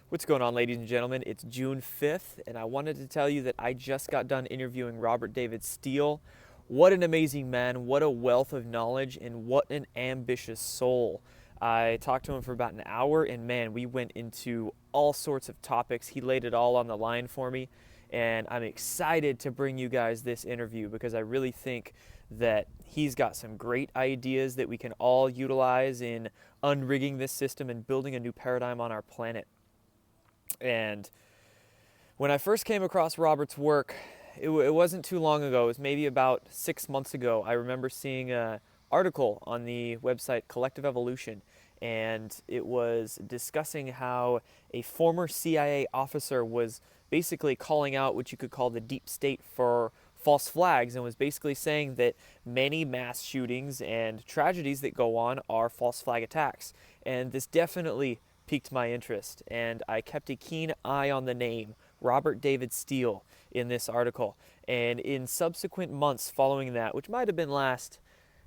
What's going on, ladies and gentlemen? It's June 5th, and I wanted to tell you that I just got done interviewing Robert David Steele. What an amazing man, what a wealth of knowledge, and what an ambitious soul. I talked to him for about an hour, and man, we went into all sorts of topics. He laid it all on the line for me, and I'm excited to bring you guys this interview because I really think that he's got some great ideas that we can all utilize in unrigging this system and building a new paradigm on our planet. And when I first came across Robert's work, it wasn't too long ago. It was maybe about 6 months ago. I remember seeing an article on the website Collective Evolution, and it was discussing how a former CIA officer was basically calling out what you could call the deep state for false flags, and was basically saying that many mass shootings and tragedies that go on are false flag attacks. And this definitely piqued my interest, and I kept a keen eye on the name Robert David Steele in this article. And in subsequent months following that, which might have been last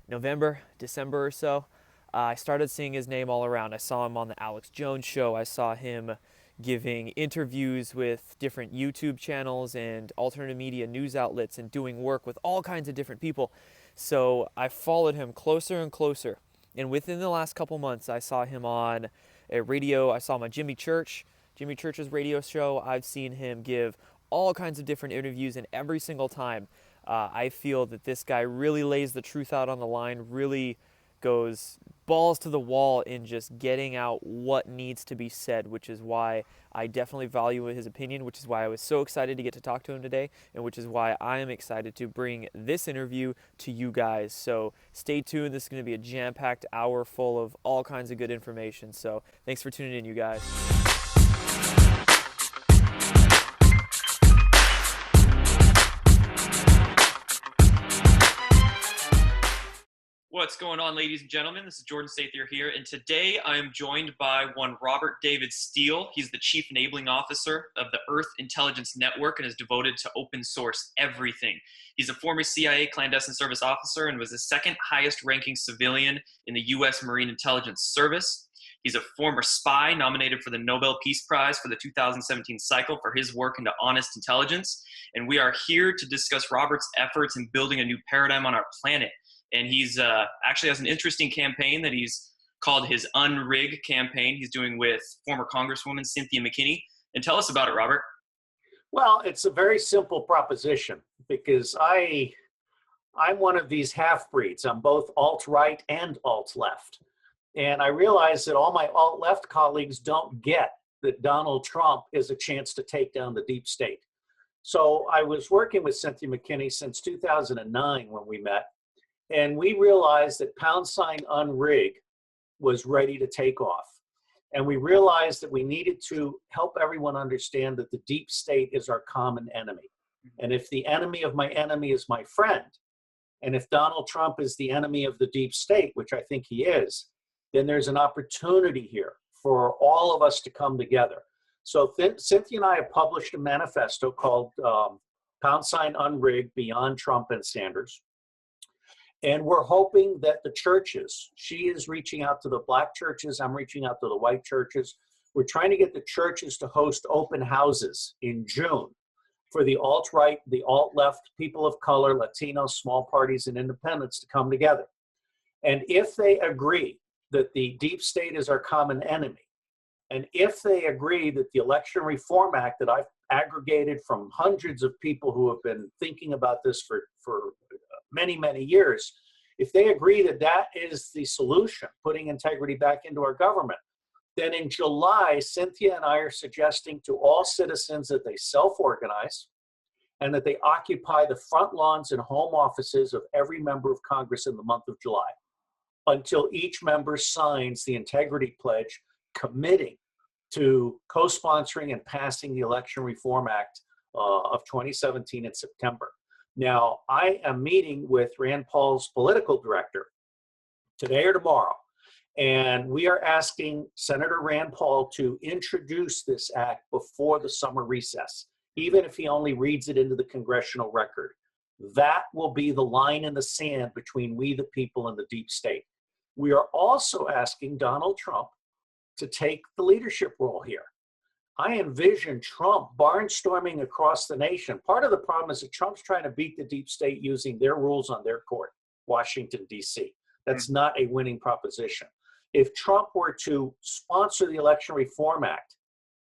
November, December or so, I started seeing his name all around. I saw him on the Alex Jones show. I saw him giving interviews with different YouTube channels and alternative media news outlets and doing work with all kinds of different people. So I followed him closer and closer. And within the last couple months, I saw him on a radio. I saw him on Jimmy Church's radio show. I've seen him give all kinds of different interviews, and every single time, I feel that this guy really lays the truth out on the line, really goes balls to the wall in just getting out what needs to be said, which is why I definitely value his opinion, which is why I was so excited to get to talk to him today, and which is why I am excited to bring this interview to you guys. So stay tuned. This is going to be a jam-packed hour full of all kinds of good information. So thanks for tuning in, you guys. What's going on, ladies and gentlemen? This is Jordan Sathier here, and today I am joined by one Robert David Steele. He's the Chief Enabling Officer of the Earth Intelligence Network and is devoted to open source everything. He's a former CIA clandestine service officer and was the second highest ranking civilian in the U.S. Marine Intelligence Service. He's a former spy nominated for the Nobel Peace Prize for the 2017 cycle for his work into honest intelligence. And we are here to discuss Robert's efforts in building a new paradigm on our planet. And he's actually has an interesting campaign that he's called his Unrig campaign. He's doing with former Congresswoman Cynthia McKinney. And tell us about it, Robert. Well, it's a very simple proposition because I'm one of these half-breeds. I'm both alt-right and alt-left. And I realize that all my alt-left colleagues don't get that Donald Trump is a chance to take down the deep state. So I was working with Cynthia McKinney since 2009 when we met. And we realized that #Unrig was ready to take off. And we realized that we needed to help everyone understand that the deep state is our common enemy. And if the enemy of my enemy is my friend, and if Donald Trump is the enemy of the deep state, which I think he is, then there's an opportunity here for all of us to come together. So Cynthia and I have published a manifesto called #Unrig Beyond Trump and Sanders. And we're hoping that the churches, she is reaching out to the black churches, I'm reaching out to the white churches. We're trying to get the churches to host open houses in June for the alt-right, the alt-left, people of color, Latinos, small parties, and independents to come together. And if they agree that the deep state is our common enemy, and if they agree that the Election Reform Act that I've aggregated from hundreds of people who have been thinking about this for many, many years, if they agree that that is the solution, putting integrity back into our government, then in July, Cynthia and I are suggesting to all citizens that they self-organize and that they occupy the front lawns and home offices of every member of Congress in the month of July until each member signs the integrity pledge committing to co-sponsoring and passing the Election Reform Act of 2017 in September. Now, I am meeting with Rand Paul's political director today or tomorrow, and we are asking Senator Rand Paul to introduce this act before the summer recess, even if he only reads it into the congressional record. That will be the line in the sand between we the people and the deep state. We are also asking Donald Trump to take the leadership role here. I envision Trump barnstorming across the nation. Part of the problem is that Trump's trying to beat the deep state using their rules on their court, Washington, D.C. That's not a winning proposition. If Trump were to sponsor the Election Reform Act,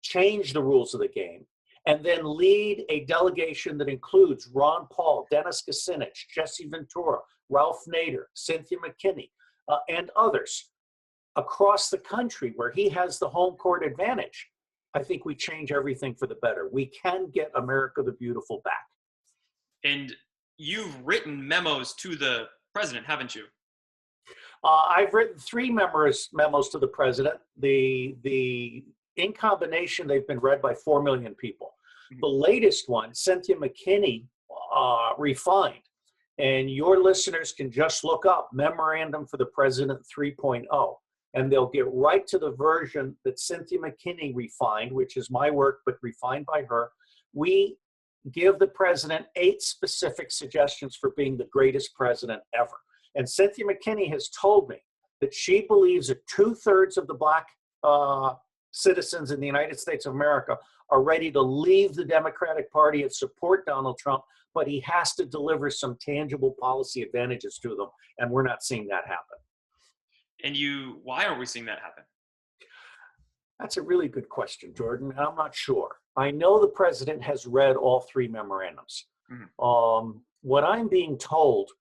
change the rules of the game, and then lead a delegation that includes Ron Paul, Dennis Kucinich, Jesse Ventura, Ralph Nader, Cynthia McKinney, and others across the country where he has the home court advantage, I think we change everything for the better. We can get America the Beautiful back. And you've written memos to the president, haven't you? I've written 3 memos to the president. In combination, they've been read by 4 million people. The latest one, Cynthia McKinney refined, and your listeners can just look up Memorandum for the President 3.0, and they'll get right to the version that Cynthia McKinney refined, which is my work, but refined by her. We give the president 8 specific suggestions for being the greatest president ever. And Cynthia McKinney has told me that she believes that 2/3 of the Black citizens in the United States of America are ready to leave the Democratic Party and support Donald Trump, but he has to deliver some tangible policy advantages to them, and we're not seeing that happen. And why aren't we seeing that happen? That's a really good question, Jordan. I'm not sure. I know the president has read all 3 memorandums. What I'm being told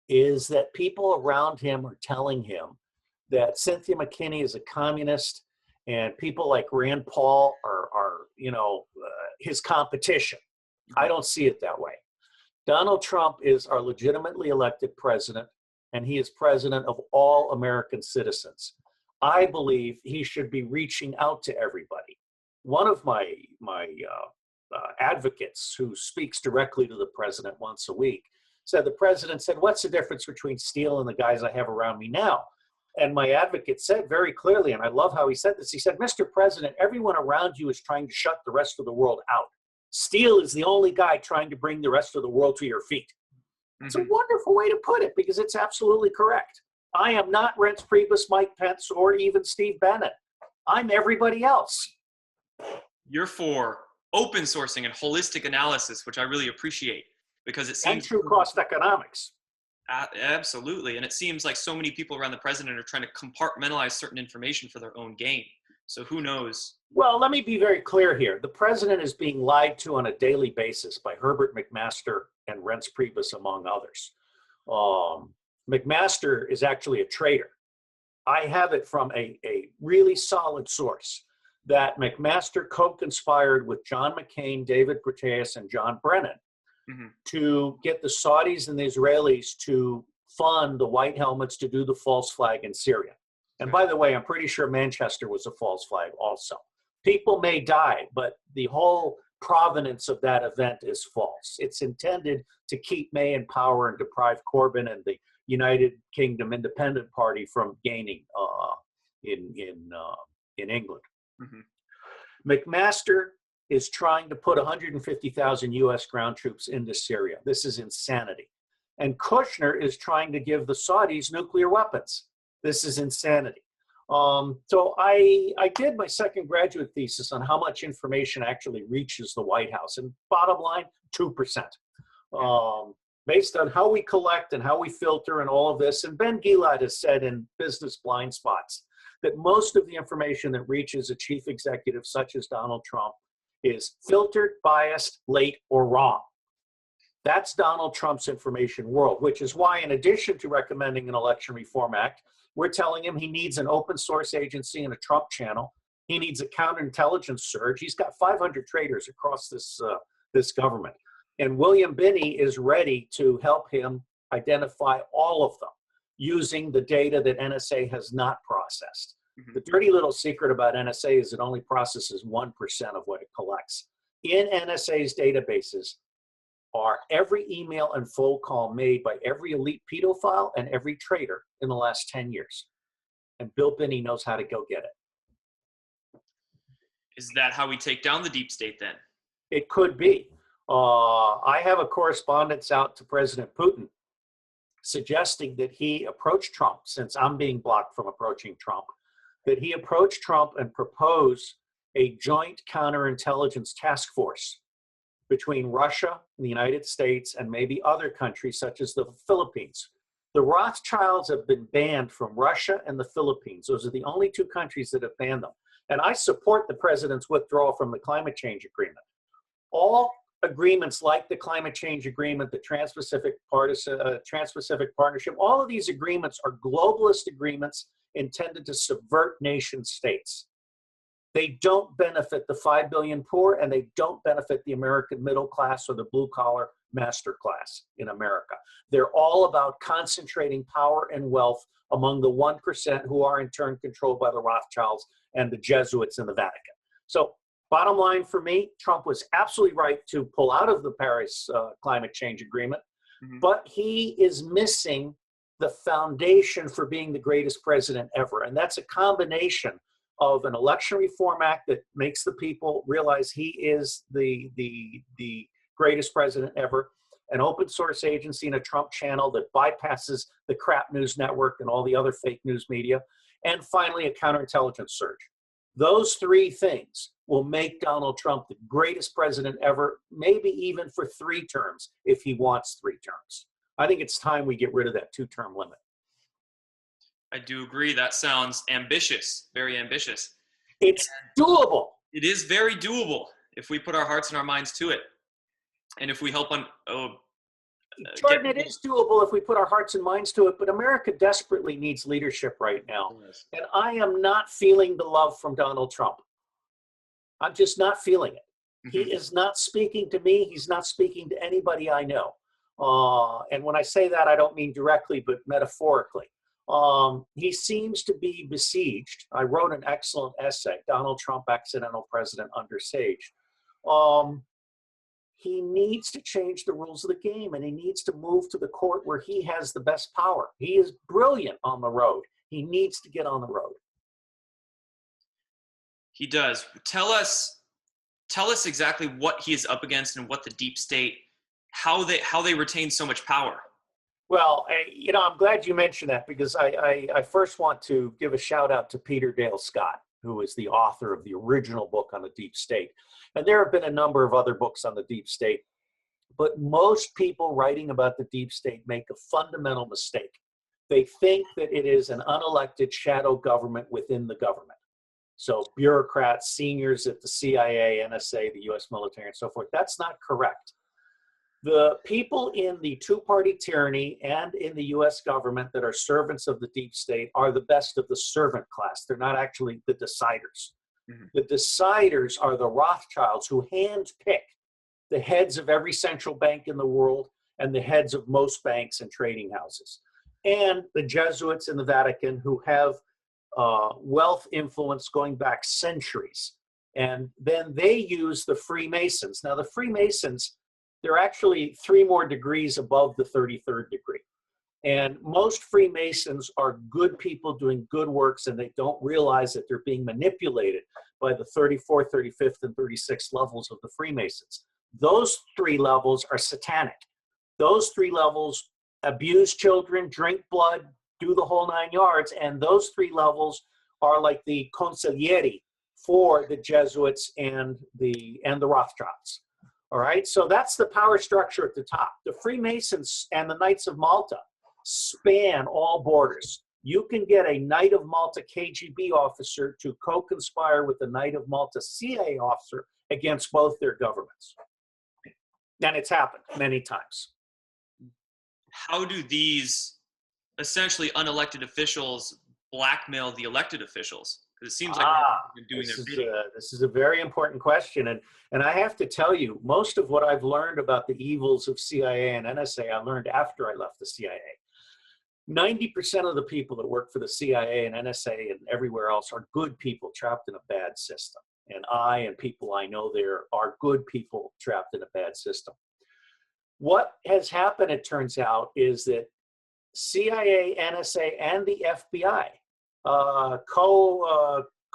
is that people around him are telling him that Cynthia McKinney is a communist, and people like Rand Paul are his competition. I don't see it that way. Donald Trump is our legitimately elected president, and he is president of all American citizens. I believe he should be reaching out to everybody. One of my advocates, who speaks directly to the president once a week, said, the president said, "What's the difference between Steele and the guys I have around me now?" And my advocate said very clearly, and I love how he said this, he said, "Mr. President, everyone around you is trying to shut the rest of the world out. Steele is the only guy trying to bring the rest of the world to your feet." It's a wonderful way to put it, because it's absolutely correct. I am not Reince Priebus, Mike Pence, or even Steve Bannon. I'm everybody else. You're for open sourcing and holistic analysis, which I really appreciate, because it seems— And true cost economics. Absolutely. And it seems like so many people around the president are trying to compartmentalize certain information for their own gain. So who knows? Well, let me be very clear here. The president is being lied to on a daily basis by Herbert McMaster and Reince Priebus, among others. McMaster is actually a traitor. I have it from a really solid source that McMaster co-conspired with John McCain, David Petraeus, and John Brennan to get the Saudis and the Israelis to fund the white helmets to do the false flag in Syria. And by the way, I'm pretty sure Manchester was a false flag also. People may die, but the whole provenance of that event is false. It's intended to keep May in power and deprive Corbyn and the United Kingdom Independent Party from gaining in England. McMaster is trying to put 150,000 U.S. ground troops into Syria. This is insanity. And Kushner is trying to give the Saudis nuclear weapons. This is insanity. So I did my second graduate thesis on how much information actually reaches the White House. And bottom line, 2%. Based on how we collect and how we filter and all of this. And Ben Gilad has said in Business Blind Spots that most of the information that reaches a chief executive such as Donald Trump is filtered, biased, late, or wrong. That's Donald Trump's information world, which is why, in addition to recommending an Election Reform Act, we're telling him he needs an open source agency and a Trump channel. He needs a counterintelligence surge. He's got 500 traitors across this government. And William Binney is ready to help him identify all of them using the data that NSA has not processed. The dirty little secret about NSA is it only processes 1% of what it collects. In NSA's databases are every email and phone call made by every elite pedophile and every traitor in the last 10 years. And Bill Binney knows how to go get it. Is that how we take down the deep state then? It could be. I have a correspondence out to President Putin suggesting that he approach Trump, since I'm being blocked from approaching Trump, that he approach Trump and propose a joint counterintelligence task force between Russia and the United States and maybe other countries such as the Philippines. The Rothschilds have been banned from Russia and the Philippines. Those are the only two countries that have banned them. And I support the president's withdrawal from the climate change agreement. All agreements like the climate change agreement, the Trans-Pacific Partnership, all of these agreements are globalist agreements intended to subvert nation states. They don't benefit the 5 billion poor, and they don't benefit the American middle class or the blue-collar master class in America. They're all about concentrating power and wealth among the 1% who are in turn controlled by the Rothschilds and the Jesuits in the Vatican. So bottom line for me, Trump was absolutely right to pull out of the Paris climate change agreement, but he is missing the foundation for being the greatest president ever. And that's a combination of an election reform act that makes the people realize he is the greatest president ever, an open source agency and a Trump channel that bypasses the crap news network and all the other fake news media, and finally a counterintelligence surge. Those three things will make Donald Trump the greatest president ever, maybe even for 3 terms if he wants 3 terms. I think it's time we get rid of that 2-term limit. I do agree. That sounds ambitious, very ambitious. It's doable. It is very doable if we put our hearts and our minds to it. And if we help on... Jordan, it is doable if we put our hearts and minds to it, but America desperately needs leadership right now. Yes. And I am not feeling the love from Donald Trump. I'm just not feeling it. He is not speaking to me. He's not speaking to anybody I know. And when I say that, I don't mean directly, but metaphorically. He seems to be besieged. I wrote an excellent essay, Donald Trump, Accidental President Under Siege. He needs to change the rules of the game, and he needs to move to the court where he has the best power. He is brilliant on the road. He needs to get on the road. He does. Tell us exactly what he is up against and what the deep state, how they retain so much power. Well, I'm glad you mentioned that, because I first want to give a shout out to Peter Dale Scott, who is the author of the original book on the deep state. And there have been a number of other books on the deep state, but most people writing about the deep state make a fundamental mistake. They think that it is an unelected shadow government within the government. So bureaucrats, seniors at the CIA, NSA, the US military, and so forth. That's not correct. The people in the two-party tyranny and in the US government that are servants of the deep state are the best of the servant class. They're not actually the deciders. The deciders are the Rothschilds, who handpick the heads of every central bank in the world and the heads of most banks and trading houses. And the Jesuits in the Vatican, who have wealth influence going back centuries. And then they use the Freemasons. Now, the Freemasons, they're actually 3 more degrees above the 33rd degree. And most Freemasons are good people doing good works, and they don't realize that they're being manipulated by the 34th, 35th, and 36th levels of the Freemasons. Those 3 levels are satanic. Those 3 levels abuse children, drink blood, do the whole 9 yards, and those 3 levels are like the consiglieri for the Jesuits and the Rothschilds. All right, so that's the power structure at the top. The Freemasons and the Knights of Malta span all borders. You can get a Knight of Malta KGB officer to co-conspire with the Knight of Malta CIA officer against both their governments. And it's happened many times. How do these essentially unelected officials blackmail the elected officials? Because it seems like they've been doing their bidding. This is a very important question. And I have to tell you, most of what I've learned about the evils of CIA and NSA, I learned after I left the CIA. 90% of the people that work for the CIA and NSA and everywhere else are good people trapped in a bad system. And I and people I know there are good people trapped in a bad system. What has happened, it turns out, is that CIA, NSA, and the FBI,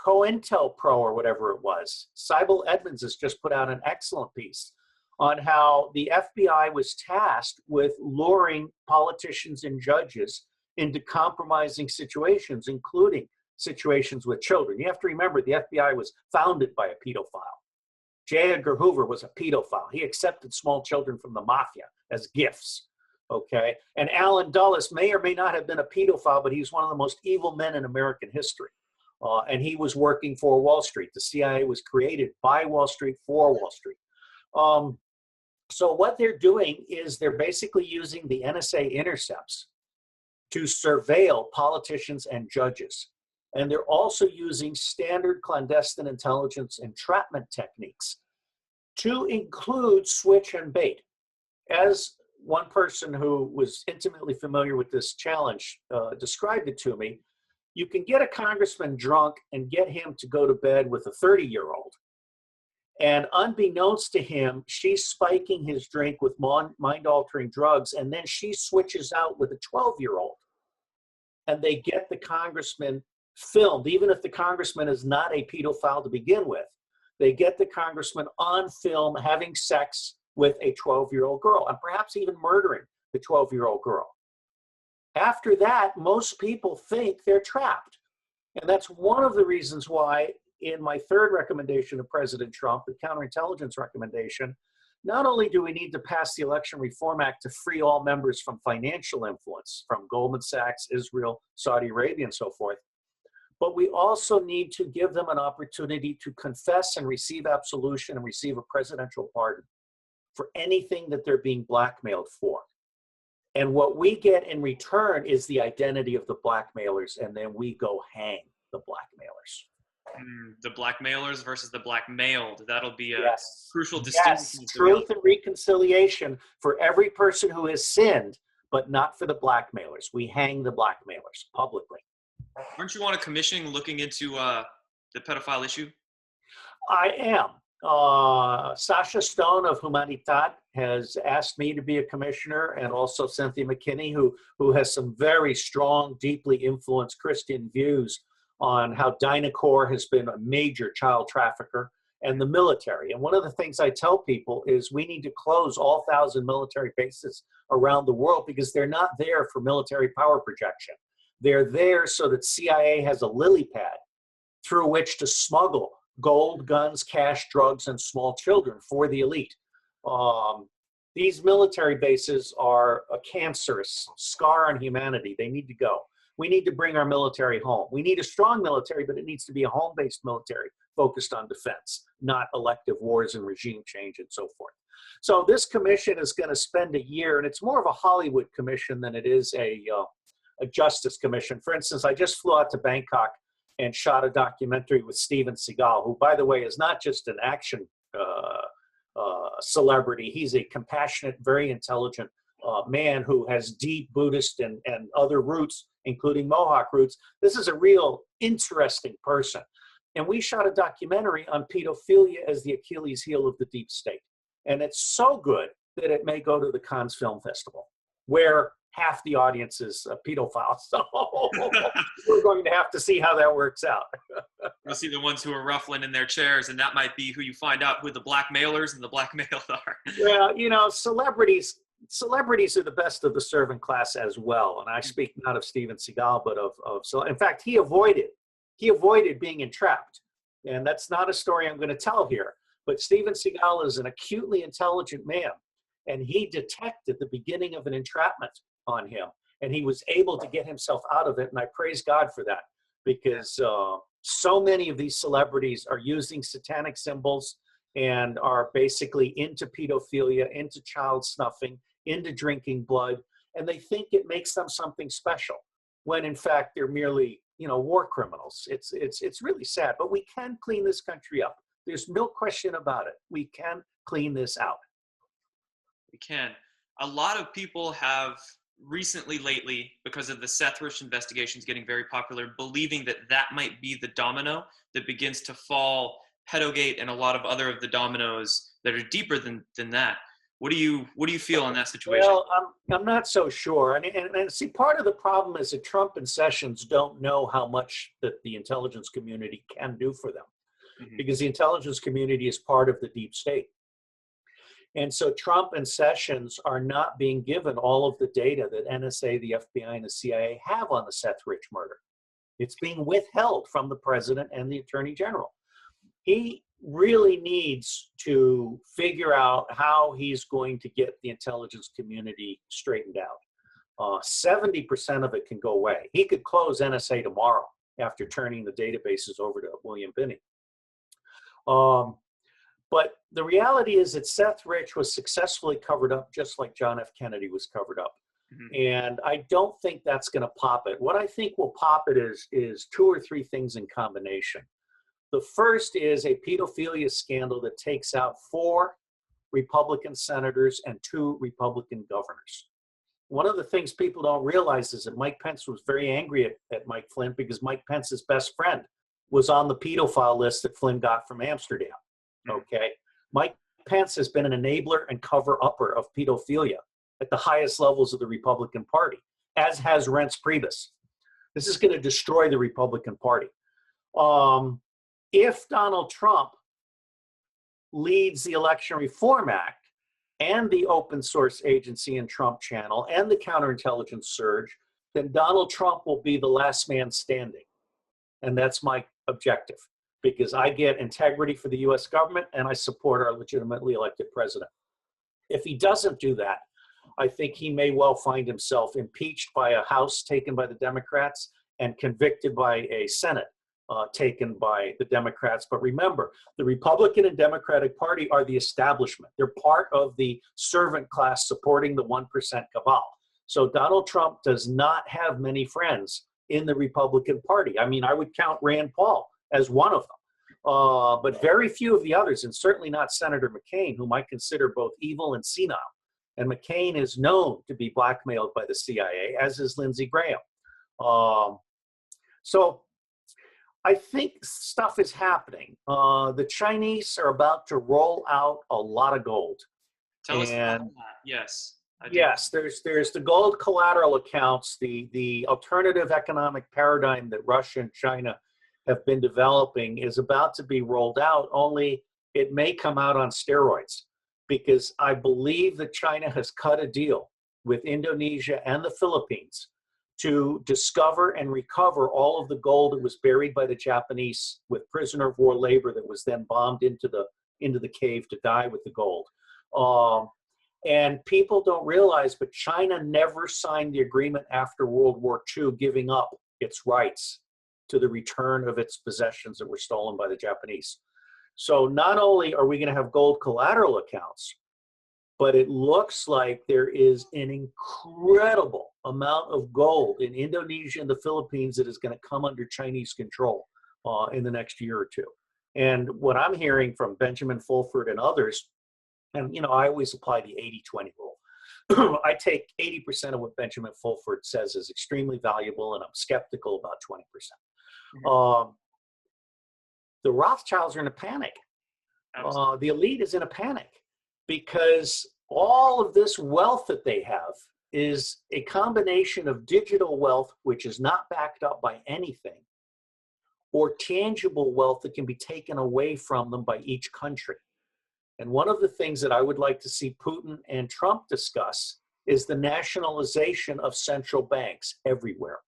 COINTELPRO or whatever it was, Sybil Edmonds has just put out an excellent piece on how the FBI was tasked with luring politicians and judges into compromising situations, including situations with children. You have to remember the FBI was founded by a pedophile. J. Edgar Hoover was a pedophile. He accepted small children from the mafia as gifts. Okay. And Allen Dulles may or may not have been a pedophile, but he's one of the most evil men in American history. And he was working for Wall Street. The CIA was created by Wall Street for Wall Street. So what they're doing is they're basically using the NSA intercepts to surveil politicians and judges. And they're also using standard clandestine intelligence entrapment techniques to include switch and bait. As one person who was intimately familiar with this challenge described it to me, you can get a congressman drunk and get him to go to bed with a 30-year-old. And unbeknownst to him, she's spiking his drink with mind-altering drugs, and then she switches out with a 12-year-old. And they get the congressman filmed, even if the congressman is not a pedophile to begin with. They get the congressman on film having sex with a 12-year-old girl, and perhaps even murdering the 12-year-old girl. After that, most people think they're trapped. And that's one of the reasons why in my third recommendation to President Trump, the counterintelligence recommendation, not only do we need to pass the Election Reform Act to free all members from financial influence, from Goldman Sachs, Israel, Saudi Arabia, and so forth, but we also need to give them an opportunity to confess and receive absolution and receive a presidential pardon for anything that they're being blackmailed for. And what we get in return is the identity of the blackmailers, and then we go hang the blackmailers. The blackmailers versus the blackmailed. That'll be a Yes. crucial distinction. Yes, truth and reconciliation for every person who has sinned, but not for the blackmailers. We hang the blackmailers publicly. Aren't you on a commission looking into the pedophile issue? I am. Sasha Stone of Humanitat has asked me to be a commissioner, and also Cynthia McKinney, who has some very strong, deeply influenced Christian views on how Dynacor has been a major child trafficker, and the military. And one of the things I tell people is we need to close all 1,000 military bases around the world because they're not there for military power projection. They're there so that CIA has a lily pad through which to smuggle gold, guns, cash, drugs, and small children for the elite. These military bases are a cancerous scar on humanity. They need to go. We need to bring our military home. We need a strong military, but it needs to be a home-based military focused on defense, not elective wars and regime change and so forth. So this commission is going to spend a year, and it's more of a Hollywood commission than it is a justice commission. For instance, I just flew out to Bangkok and shot a documentary with Steven Seagal, who, by the way, is not just an action celebrity. He's a compassionate, very intelligent man who has deep Buddhist and other roots, including Mohawk roots. This is a real interesting person. And we shot a documentary on pedophilia as the Achilles heel of the deep state. And it's so good that it may go to the Cannes Film Festival, where half the audience is pedophiles. So we're going to have to see how that works out. You'll see the ones who are ruffling in their chairs, and that might be who you find out who the blackmailers and the blackmailed are. Well, you know, celebrities are the best of the servant class as well. And I speak not of Steven Seagal, but so in fact, he avoided being entrapped. And that's not a story I'm going to tell here. But Steven Seagal is an acutely intelligent man. And he detected the beginning of an entrapment on him. And he was able to get himself out of it. And I praise God for that, because so many of these celebrities are using satanic symbols and are basically into pedophilia, into child snuffing, into drinking blood. And they think it makes them something special, when in fact they're merely, war criminals. It's really sad, but we can clean this country up. There's no question about it. We can clean this out. We can. A lot of people have lately, because of the Seth Rich investigations getting very popular, believing that might be the domino that begins to fall, Pedogate and a lot of other of the dominoes that are deeper than that. What do you feel in that situation? Well, I'm not so sure. And see, part of the problem is that Trump and Sessions don't know how much that the intelligence community can do for them, because the intelligence community is part of the deep state. And so Trump and Sessions are not being given all of the data that NSA, the FBI, and the CIA have on the Seth Rich murder. It's being withheld from the president and the attorney general. He really needs to figure out how he's going to get the intelligence community straightened out. 70% of it can go away. He could close NSA tomorrow after turning the databases over to William Binney. But the reality is that Seth Rich was successfully covered up just like John F. Kennedy was covered up. And I don't think that's going to pop it. What I think will pop it is two or three things in combination. The first is a pedophilia scandal that takes out 4 Republican senators and 2 Republican governors. One of the things people don't realize is that Mike Pence was very angry at Mike Flynn because Mike Pence's best friend was on the pedophile list that Flynn got from Amsterdam. Okay. Mike Pence has been an enabler and cover-upper of pedophilia at the highest levels of the Republican Party, as has Reince Priebus. This is going to destroy the Republican Party. If Donald Trump leads the Election Reform Act and the open source agency and Trump channel and the counterintelligence surge, then Donald Trump will be the last man standing. And that's my objective, because I get integrity for the US government and I support our legitimately elected president. If he doesn't do that, I think he may well find himself impeached by a House taken by the Democrats and convicted by a Senate taken by the Democrats. But remember, the Republican and Democratic Party are the establishment. They're part of the servant class supporting the 1% cabal. So Donald Trump does not have many friends in the Republican Party. I mean, I would count Rand Paul as one of them, but very few of the others, and certainly not Senator McCain, whom I consider both evil and senile. And McCain is known to be blackmailed by the CIA, as is Lindsey Graham. So I think stuff is happening. The Chinese are about to roll out a lot of gold. Tell us about that. Yes. Yes, there's the gold collateral accounts, the alternative economic paradigm that Russia and China have been developing is about to be rolled out, only it may come out on steroids, because I believe that China has cut a deal with Indonesia and the Philippines to discover and recover all of the gold that was buried by the Japanese with prisoner of war labor that was then bombed into the cave to die with the gold. And people don't realize, but China never signed the agreement after World War II, giving up its rights to the return of its possessions that were stolen by the Japanese. So not only are we going to have gold collateral accounts, but it looks like there is an incredible amount of gold in Indonesia and the Philippines that is going to come under Chinese control in the next year or two. And what I'm hearing from Benjamin Fulford and others, and you know, I always apply the 80-20 rule. I take 80% of what Benjamin Fulford says is extremely valuable, and I'm skeptical about 20%. The Rothschilds are in a panic. The elite is in a panic because all of this wealth that they have is a combination of digital wealth, which is not backed up by anything, or tangible wealth that can be taken away from them by each country. And one of the things that I would like to see Putin and Trump discuss is the nationalization of central banks everywhere.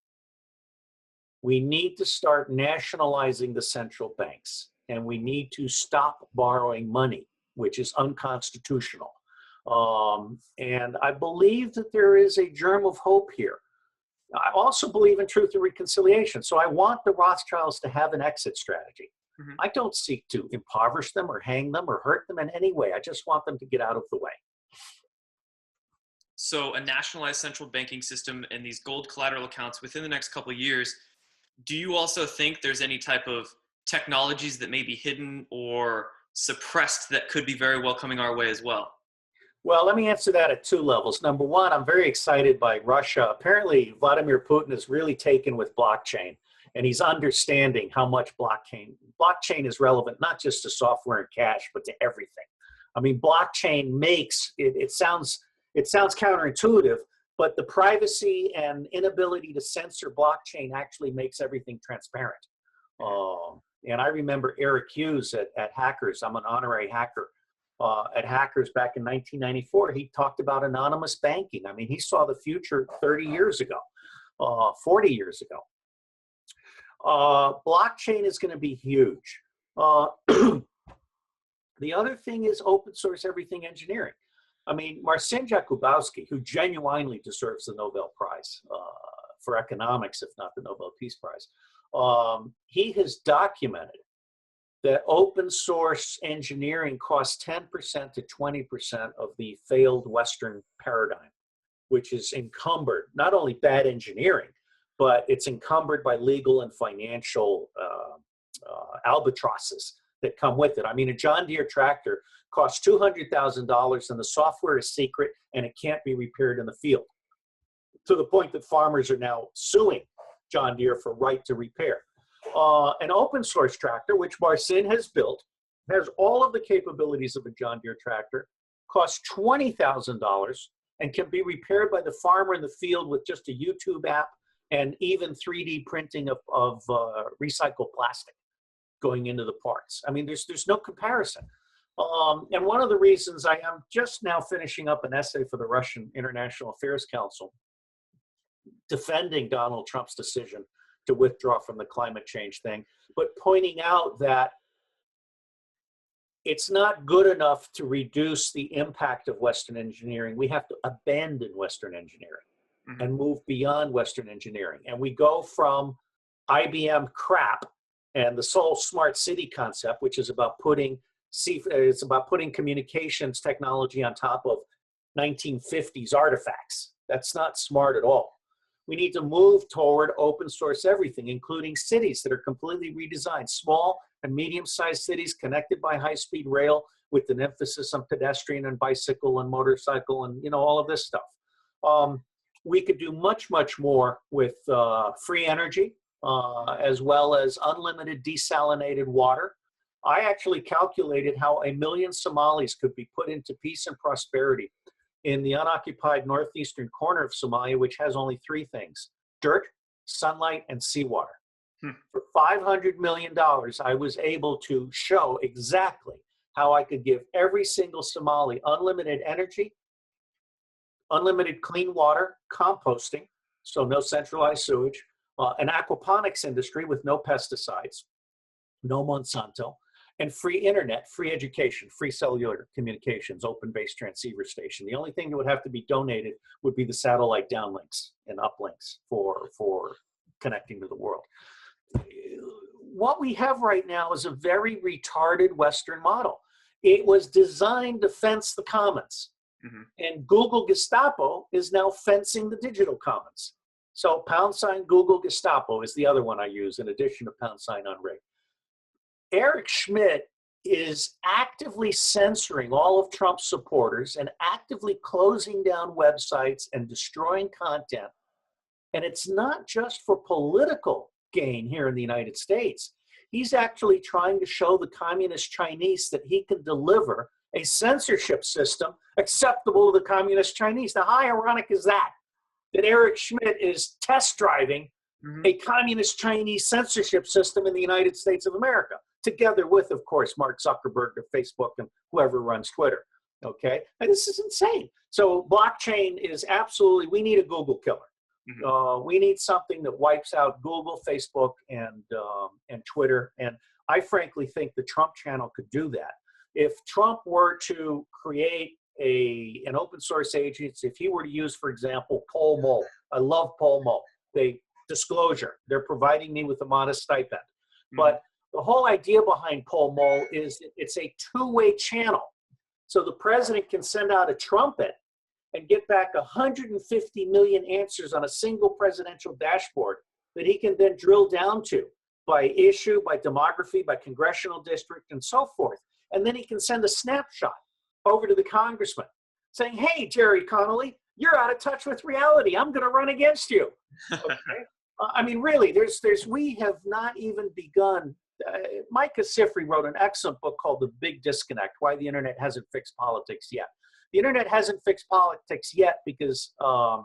We need to start nationalizing the central banks, and we need to stop borrowing money, which is unconstitutional. And I believe that there is a germ of hope here. I also believe in truth and reconciliation. So I want the Rothschilds to have an exit strategy. I don't seek to impoverish them or hang them or hurt them in any way. I just want them to get out of the way. So a nationalized central banking system and these gold collateral accounts within the next couple of years, do you also think there's any type of technologies that may be hidden or suppressed that could be very well coming our way as well? Well, let me answer that at 2 levels. Number one, I'm very excited by Russia. Apparently, Vladimir Putin is really taken with blockchain, and he's understanding how much blockchain is relevant, not just to software and cash, but to everything. I mean, blockchain makes, it sounds counterintuitive, but the privacy and inability to censor blockchain actually makes everything transparent. And I remember Eric Hughes at Hackers. I'm an honorary hacker. At Hackers back in 1994, he talked about anonymous banking. I mean, he saw the future 30 years ago, 40 years ago. Blockchain is going to be huge. The other thing is open source everything engineering. I mean, Marcin Jakubowski, who genuinely deserves the Nobel Prize for economics, if not the Nobel Peace Prize, he has documented that open source engineering costs 10% to 20% of the failed Western paradigm, which is encumbered, not only bad engineering, but it's encumbered by legal and financial albatrosses that come with it. I mean, a John Deere tractor costs $200,000 and the software is secret and it can't be repaired in the field, to the point that farmers are now suing John Deere for right to repair. An open source tractor, which Marcin has built, has all of the capabilities of a John Deere tractor, costs $20,000 and can be repaired by the farmer in the field with just a YouTube app and even 3D printing of recycled plastic going into the parts. I mean, there's no comparison. And one of the reasons I am just now finishing up an essay for the Russian International Affairs Council defending Donald Trump's decision to withdraw from the climate change thing, but pointing out that it's not good enough to reduce the impact of Western engineering. We have to abandon Western engineering and move beyond Western engineering. And we go from IBM crap and the Seoul Smart City concept, which is about putting communications technology on top of 1950s artifacts. That's not smart at all. We need to move toward open source everything, including cities that are completely redesigned, small and medium-sized cities connected by high-speed rail with an emphasis on pedestrian and bicycle and motorcycle and, you know, all of this stuff. We could do much, much more with free energy, as well as unlimited desalinated water. I actually calculated how 1 million Somalis could be put into peace and prosperity in the unoccupied northeastern corner of Somalia, which has only 3 things: dirt, sunlight, and seawater. For $500 million, I was able to show exactly how I could give every single Somali unlimited energy, unlimited clean water, composting, so no centralized sewage, an aquaponics industry with no pesticides, no Monsanto, and free internet, free education, free cellular communications, open-based transceiver station. The only thing that would have to be donated would be the satellite downlinks and uplinks for connecting to the world. What we have right now is a very retarded Western model. It was designed to fence the commons. And Google Gestapo is now fencing the digital commons. So # Google Gestapo is the other one I use in addition to # Unrig. Eric Schmidt is actively censoring all of Trump's supporters and actively closing down websites and destroying content. And it's not just for political gain here in the United States. He's actually trying to show the communist Chinese that he can deliver a censorship system acceptable to the communist Chinese. Now, how ironic is that? That Eric Schmidt is test driving a communist Chinese censorship system in the United States of America, together with, of course, Mark Zuckerberg of Facebook and whoever runs Twitter. Okay, and this is insane. So blockchain is absolutely, we need a Google killer. We need something that wipes out Google, Facebook, and Twitter. And I frankly think the Trump channel could do that. If Trump were to create an open source agency, if he were to use, for example, Polmo, I love Polmo. Disclosure, they're providing me with a modest stipend. But the whole idea behind Polmo is it's a two-way channel. So the president can send out a trumpet and get back 150 million answers on a single presidential dashboard that he can then drill down to by issue, by demography, by congressional district, and so forth. And then he can send a snapshot over to the congressman saying, hey, Jerry Connolly, you're out of touch with reality. I'm going to run against you. Okay? I mean, really, we have not even begun. Micah Sifry wrote an excellent book called The Big Disconnect, Why the Internet Hasn't Fixed Politics Yet. The Internet hasn't fixed politics yet because I'm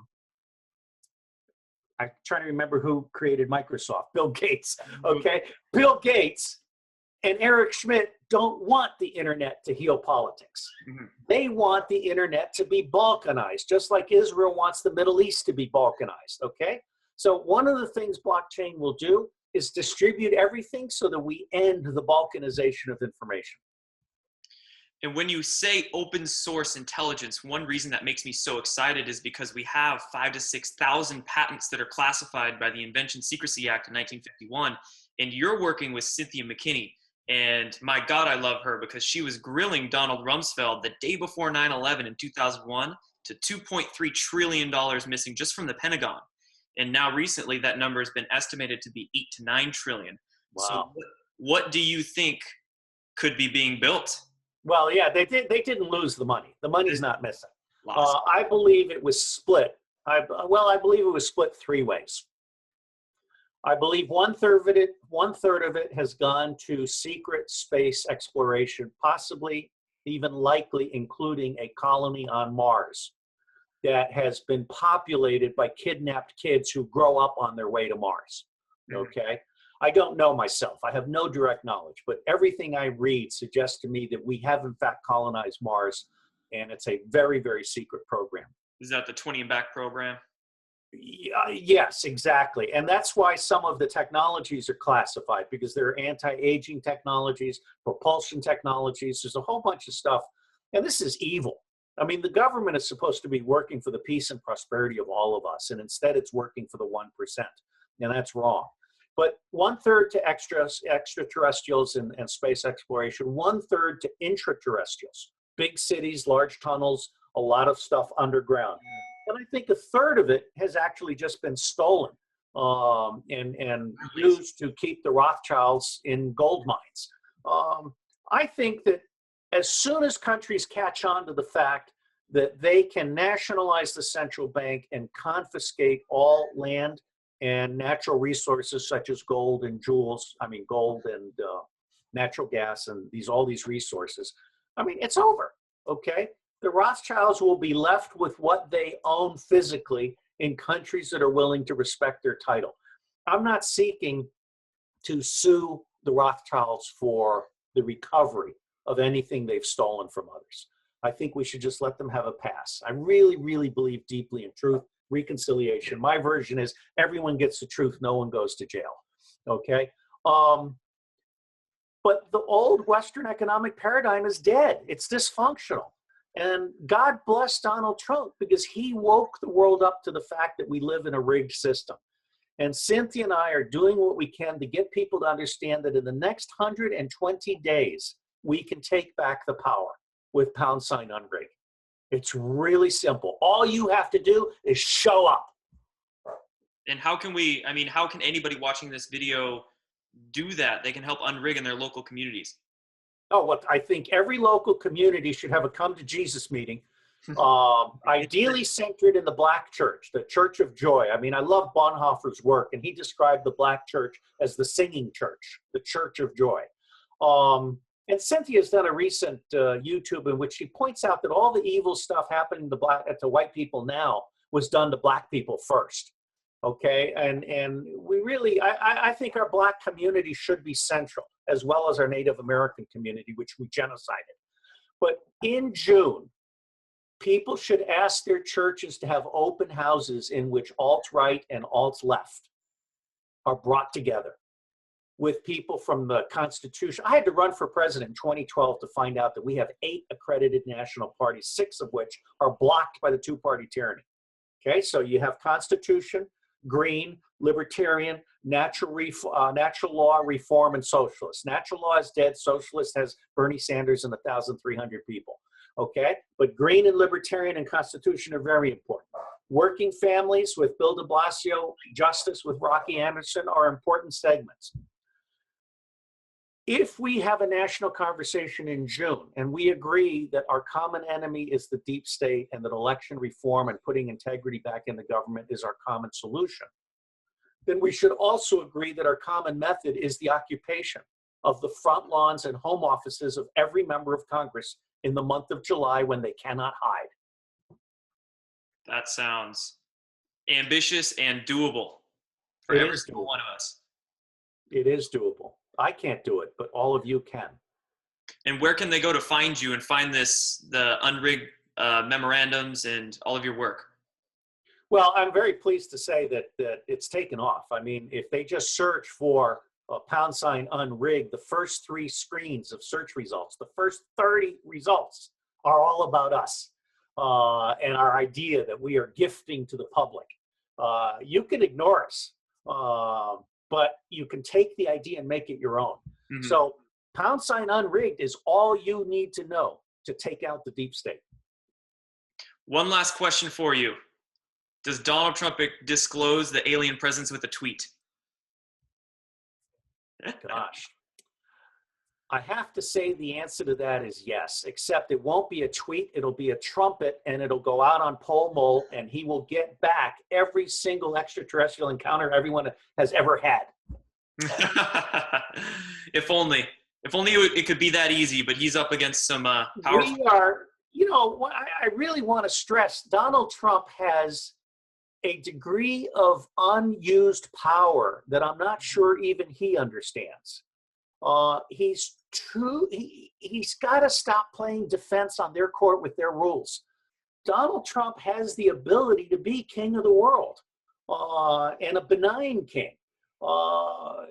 trying to remember who created Microsoft, Bill Gates, okay? Bill Gates and Eric Schmidt don't want the internet to heal politics. They want the internet to be balkanized, just like Israel wants the Middle East to be balkanized, okay? So one of the things blockchain will do is distribute everything so that we end the balkanization of information. And when you say open source intelligence, one reason that makes me so excited is because we have 5,000 to 6,000 patents that are classified by the Invention Secrecy Act in 1951. And you're working with Cynthia McKinney. And my God, I love her because she was grilling Donald Rumsfeld the day before 9/11 in 2001 to $2.3 trillion missing just from the Pentagon. And now recently that number has been estimated to be 8 to 9 trillion. Wow. So what do you think could be being built? Well, yeah, they didn't lose the money. The money's not missing. Lost. I believe it was split. I believe it was split three ways. I believe one third of it has gone to secret space exploration, possibly even likely including a colony on Mars that has been populated by kidnapped kids who grow up on their way to Mars. Okay? I don't know myself. I have no direct knowledge, but everything I read suggests to me that we have in fact colonized Mars, and it's a very, very secret program. Is that the 20 and back program? Yes, exactly. And that's why some of the technologies are classified, because there are anti-aging technologies, propulsion technologies. There's a whole bunch of stuff. And this is evil. I mean, the government is supposed to be working for the peace and prosperity of all of us, and instead it's working for the 1%. And that's wrong. But 1/3 to extraterrestrials and space exploration, 1/3 to intraterrestrials, big cities, large tunnels, a lot of stuff underground. And I think 1/3 of it has actually just been stolen and used to keep the Rothschilds in gold mines. I think that as soon as countries catch on to the fact that they can nationalize the central bank and confiscate all land and natural resources such as gold and gold and natural gas and all these resources, I mean, it's over, okay? The Rothschilds will be left with what they own physically in countries that are willing to respect their title. I'm not seeking to sue the Rothschilds for the recovery of anything they've stolen from others. I think we should just let them have a pass. I really, really believe deeply in truth, reconciliation. My version is everyone gets the truth, no one goes to jail, okay? But the old Western economic paradigm is dead. It's dysfunctional. And God bless Donald Trump because he woke the world up to the fact that we live in a rigged system. And Cynthia and I are doing what we can to get people to understand that in the next 120 days, we can take back the power with #Unrig. It's really simple. All you have to do is show up. And how can anybody watching this video do that? They can help Unrig in their local communities. Oh, well, I think every local community should have a come to Jesus meeting, ideally centered in the Black church, the Church of Joy. I mean, I love Bonhoeffer's work, and he described the Black church as the singing church, the Church of Joy. And Cynthia's done a recent YouTube in which she points out that all the evil stuff happening to white people now was done to Black people first. Okay, and we really, I think our Black community should be central, as well as our Native American community, which we genocided. But in June, people should ask their churches to have open houses in which alt-right and alt-left are brought together with people from the Constitution. I had to run for president in 2012 to find out that we have 8 accredited national parties, 6 of which are blocked by the two-party tyranny. Okay, so you have Constitution, Green, Libertarian, natural law, Reform, and Socialist. Natural law is dead. Socialist has Bernie Sanders and 1,300 people. Okay, but Green and Libertarian and Constitution are very important. Working families with Bill de Blasio, Justice with Rocky Anderson are important segments. If we have a national conversation in June and we agree that our common enemy is the deep state and that election reform and putting integrity back in the government is our common solution, then we should also agree that our common method is the occupation of the front lawns and home offices of every member of Congress in the month of July when they cannot hide. That sounds ambitious and doable for every single one of us. It is doable. I can't do it, but all of you can. And where can they go to find you and find the Unrig memorandums and all of your work? Well, I'm very pleased to say that it's taken off. I mean, if they just search for # Unrig, the first 3 screens of search results, the first 30 results are all about us and our idea that we are gifting to the public. You can ignore us, but you can take the idea and make it your own. Mhm. So # Unrigged is all you need to know to take out the deep state. One last question for you. Does Donald Trump disclose the alien presence with a tweet? Gosh. I have to say the answer to that is yes, except it won't be a tweet. It'll be a trumpet, and it'll go out on Pall Mall, and he will get back every single extraterrestrial encounter everyone has ever had. If only. If only it could be that easy, but he's up against some powerful. We are, you know, I really want to stress Donald Trump has a degree of unused power that I'm not sure even he understands. He's got to stop playing defense on their court with their rules. Donald Trump has the ability to be king of the world and a benign king.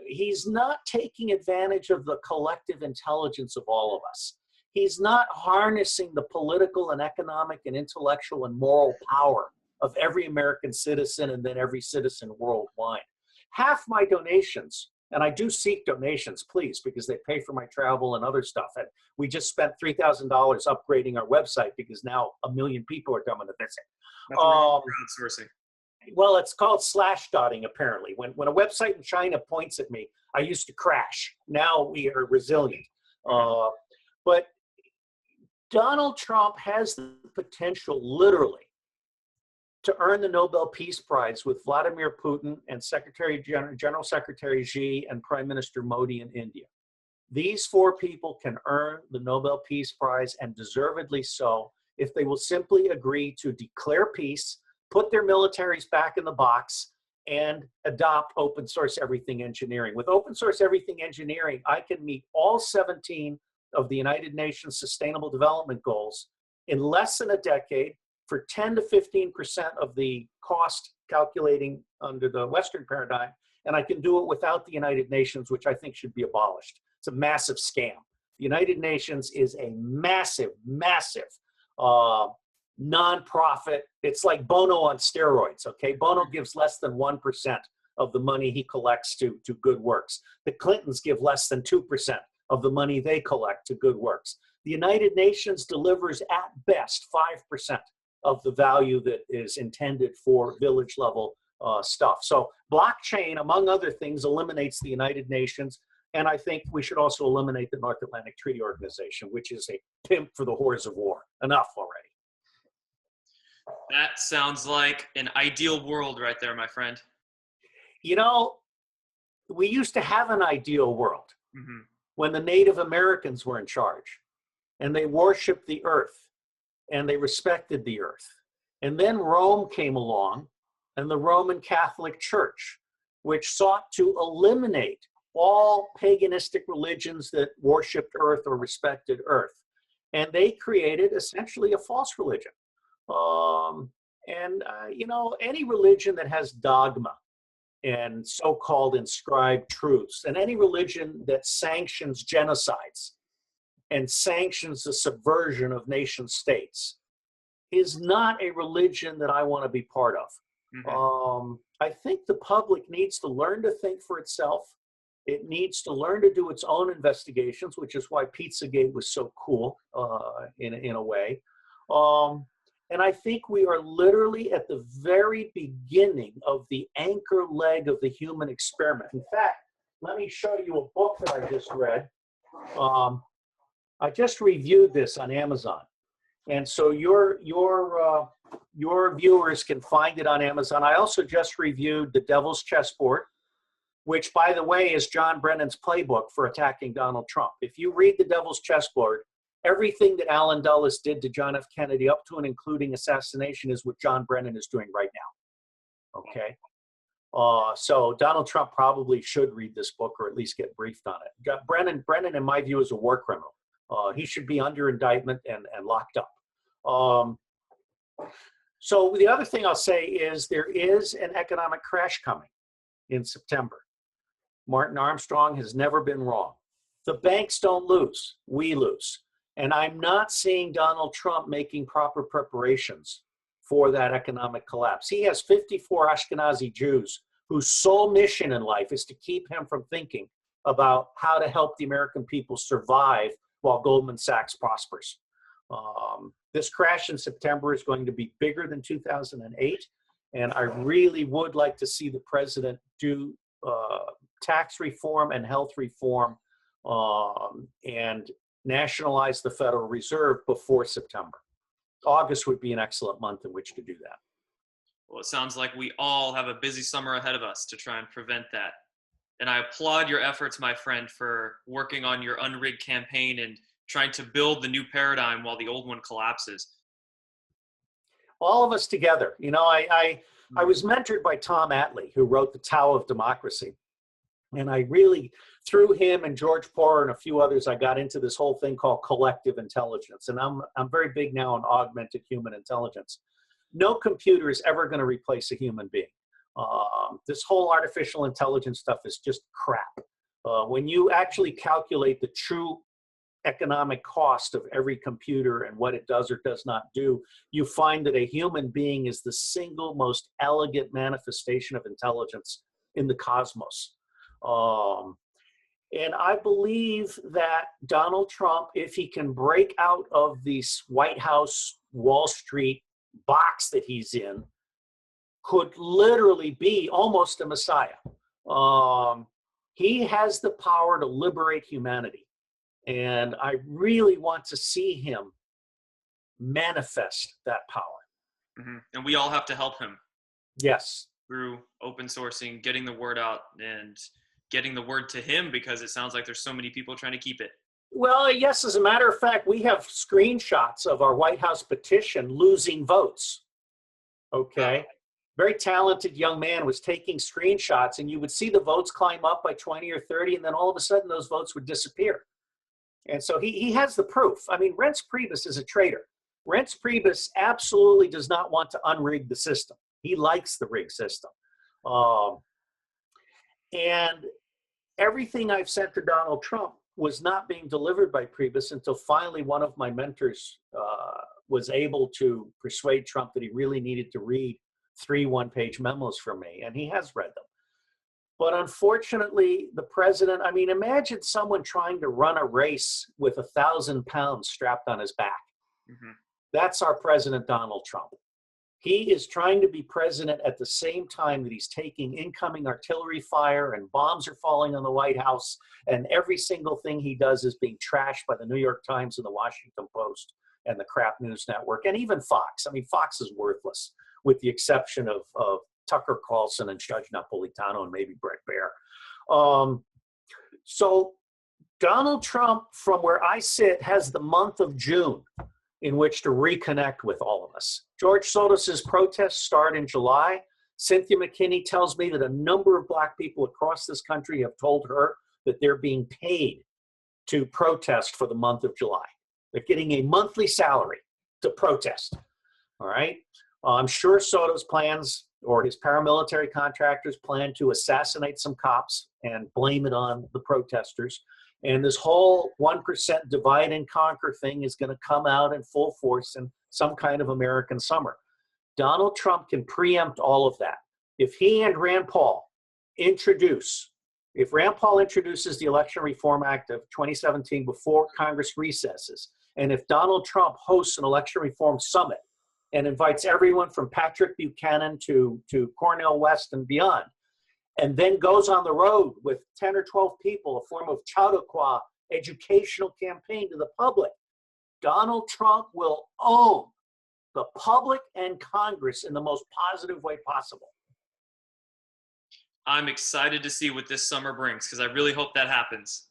He's not taking advantage of the collective intelligence of all of us. He's not harnessing the political and economic and intellectual and moral power of every American citizen and then every citizen worldwide. Half my donations, and I do seek donations, please, because they pay for my travel and other stuff. And we just spent $3,000 upgrading our website because now 1 million people are coming to visit. That's crowdsourcing. Well, it's called slashdotting, apparently. When a website in China points at me, I used to crash. Now we are resilient. But Donald Trump has the potential, literally, to earn the Nobel Peace Prize with Vladimir Putin and General Secretary Xi and Prime Minister Modi in India. These 4 people can earn the Nobel Peace Prize, and deservedly so, if they will simply agree to declare peace, put their militaries back in the box, and adopt open source everything engineering. With open source everything engineering, I can meet all 17 of the United Nations Sustainable Development Goals in less than a decade for 10 to 15% of the cost calculating under the Western paradigm, and I can do it without the United Nations, which I think should be abolished. It's a massive scam. The United Nations is a massive, massive nonprofit. It's like Bono on steroids, okay? Bono gives less than 1% of the money he collects to good works. The Clintons give less than 2% of the money they collect to good works. The United Nations delivers at best 5% of the value that is intended for village level stuff. So blockchain, among other things, eliminates the United Nations. And I think we should also eliminate the North Atlantic Treaty Organization, which is a pimp for the horrors of war. Enough already. That sounds like an ideal world right there, my friend. You know, we used to have an ideal world when the Native Americans were in charge, and they worshiped the earth. And they respected the earth. And then Rome came along, and the Roman Catholic Church, which sought to eliminate all paganistic religions that worshiped earth or respected earth. And they created essentially a false religion. You know, any religion that has dogma and so-called inscribed truths, and any religion that sanctions genocides and sanctions the subversion of nation states is not a religion that I want to be part of. I think the public needs to learn to think for itself. It needs to learn to do its own investigations, which is why Pizzagate was so cool in a way. And I think we are literally at the very beginning of the anchor leg of the human experiment. In fact, let me show you a book that I just read. I just reviewed this on Amazon, and so your viewers can find it on Amazon. I also just reviewed The Devil's Chessboard, which, by the way, is John Brennan's playbook for attacking Donald Trump. If you read The Devil's Chessboard, everything that Alan Dulles did to John F. Kennedy, up to and including assassination, is what John Brennan is doing right now. Okay. So Donald Trump probably should read this book, or at least get briefed on it. Brennan, in my view, is a war criminal. He should be under indictment and locked up. So the other thing I'll say is there is an economic crash coming in September. Martin Armstrong has never been wrong. The banks don't lose, we lose. And I'm not seeing Donald Trump making proper preparations for that economic collapse. He has 54 Ashkenazi Jews whose sole mission in life is to keep him from thinking about how to help the American people survive while Goldman Sachs prospers. This crash in September is going to be bigger than 2008, and I really would like to see the president do tax reform and health reform and nationalize the Federal Reserve before September. August would be an excellent month in which to do that. Well, it sounds like we all have a busy summer ahead of us to try and prevent that. And I applaud your efforts, my friend, for working on your Unrig campaign and trying to build the new paradigm while the old one collapses. All of us together. You know, I was mentored by Tom Attlee, who wrote The Tao of Democracy. And I really, through him and George Porter and a few others, I got into this whole thing called collective intelligence. And I'm very big now on augmented human intelligence. No computer is ever going to replace a human being. This whole artificial intelligence stuff is just crap. When you actually calculate the true economic cost of every computer and what it does or does not do, you find that a human being is the single most elegant manifestation of intelligence in the cosmos. And I believe that Donald Trump, if he can break out of this White House, Wall Street box that he's in, could literally be almost a messiah. He has the power to liberate humanity. And I really want to see him manifest that power. Mm-hmm. And we all have to help him. Yes. Through open sourcing, getting the word out, and getting the word to him, because it sounds like there's so many people trying to keep it. Well, yes, as a matter of fact, we have screenshots of our White House petition losing votes. Okay. Very talented young man was taking screenshots, and you would see the votes climb up by 20 or 30, and then all of a sudden those votes would disappear. And so he has the proof. I mean, Reince Priebus is a traitor. Reince Priebus absolutely does not want to unrig the system. He likes the rigged system. And everything I've sent to Donald Trump was not being delivered by Priebus until finally one of my mentors was able to persuade Trump that he really needed to read 3 one-page memos from me, and he has read them. But unfortunately, the president, I mean, imagine someone trying to run a race with 1,000 pounds strapped on his back. Mm-hmm. That's our president, Donald Trump. He is trying to be president at the same time that he's taking incoming artillery fire and bombs are falling on the White House, and every single thing he does is being trashed by the New York Times and the Washington Post and the crap news network, and even Fox. I mean, Fox is worthless, with the exception of Tucker Carlson and Judge Napolitano and maybe Brett Baier. So Donald Trump, from where I sit, has the month of June in which to reconnect with all of us. George Soros's protests start in July. Cynthia McKinney tells me that a number of Black people across this country have told her that they're being paid to protest for the month of July. They're getting a monthly salary to protest. All right. I'm sure Soto's plans, or his paramilitary contractors plan to assassinate some cops and blame it on the protesters. And this whole 1% divide and conquer thing is going to come out in full force in some kind of American summer. Donald Trump can preempt all of that. If he and Rand Paul introduces the Election Reform Act of 2017 before Congress recesses, and if Donald Trump hosts an election reform summit and invites everyone from Patrick Buchanan to Cornel West and beyond, and then goes on the road with 10 or 12 people, a form of Chautauqua educational campaign to the public, Donald Trump will own the public and Congress in the most positive way possible. I'm excited to see what this summer brings, because I really hope that happens.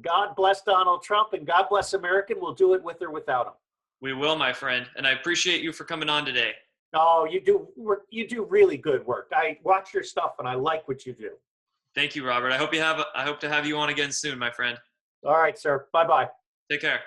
God bless Donald Trump, and God bless America. We'll do it with or without him. We will, my friend, and I appreciate you for coming on today. Oh, you do really good work. I watch your stuff, and I like what you do. Thank you, Robert. I hope to have you on again soon, my friend. All right, sir. Bye-bye. Take care.